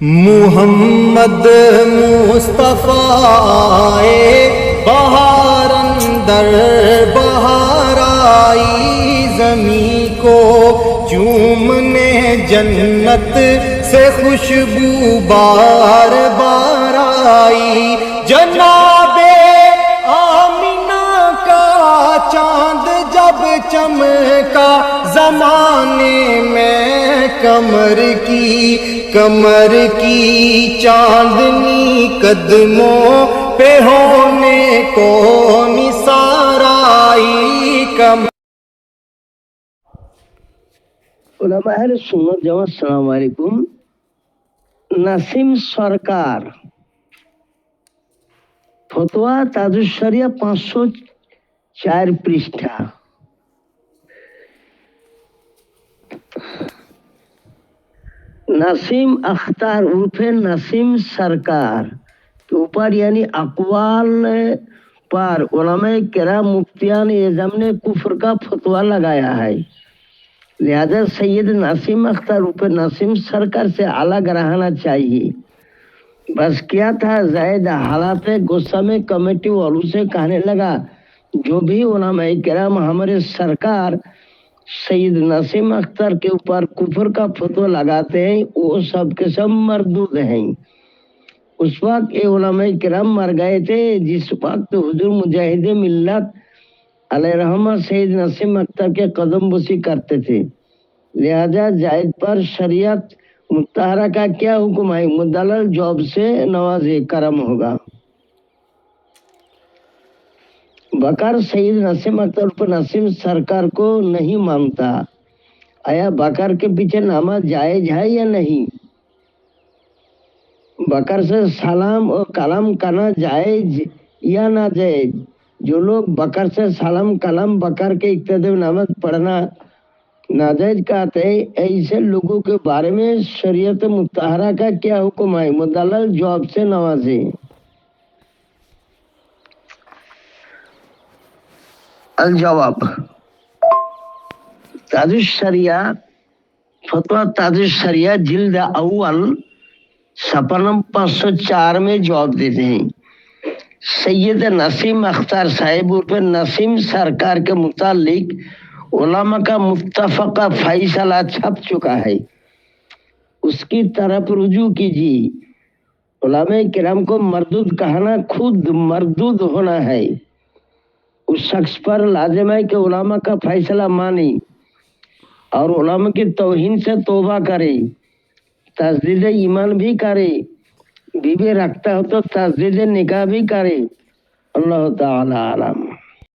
محمد مصطفیٰ بہار اندر بہار آئی، زمیں کو چومنے جنت سے خوشبو بار بار آئی، جناب آمینہ کا چاند جب چمکا زمانے میں کمر کی چاندنی قدموں پہ ہونے کو نثار آئی۔ علماء اہل سنت جماعت السلام علیکم۔ নাসিম সরকার ফতোয়া তাজুস শরিয়া 504 পৃষ্ঠা। नासिम अख्तर उर्फे नासिम सरकार के ऊपर यानी अक़वाल पर उलमाए किराम मुफ्तियान एज़म ने कुफ्र का फतवा लगाया है। लिहाजा सैयद नासिम अख्तर उर्फे नासिम सरकार से अलग रहना चाहिए। बस क्या था, ज़ायद हालात गुस्सा में कमेटी वालों से कहने लगा, जो भी उलमाए किराम हमारे सरकार सैयद नासिम अख्तर के ऊपर कुफर का फतवा लगाते हैं वो सब के सब मरदूद हैं। उस वक्त ये उलमाए किराम मर गए थे जिस वक्त हुजूर मुजाहिद मिल्लत अलैहिर्रहमत सैयद नासिम अख्तर के कदम बुसी करते थे। लिहाजा जायद पर शरीयत मुत्तहरा का क्या हुक्म है, मुदल्लल जॉब से नवाज़े करम होगा। बकर सैयद नासिम अख्तर पर नासिम सरकार को नहीं मानता। आया बकर के पीछे नमाज जायज है या नहीं? बकर से सलाम और कलाम करना जायज या ना जायज? जो लोग बकर से सलाम कलाम बकर के इक्तदा में नमाज पढ़ना नाजायज कहते हैं, ऐसे लोगों के बारे में शरीयत मुत्तहरा का क्या हुक्म है, मुदल्लल जवाब से नवाजे। الجواب ताजुश शरिया फतवा ताजुश शरिया जिल्द अव्वल सफ़ा नंबर 504 में जवाब देते हैं। सैयद नसीम अख्तर साहिब उर्फ नसीम सरकार के मुतालिक उलमा का मुत्तफ़क़ा फैसला छप चुका है, उसकी तरफ रुजू कीजिए। उलमा किराम को मरदूद कहना खुद मरदूद होना है। उस शख्स पर लाजिम है कि उलमा का फैसला माने और उलमा की तौहीन से तौबा करे, तजदीद ईमान भी करे, बीवी रखता हो तो तजदीद निकाह भी करे। अल्लाह ताला आलम।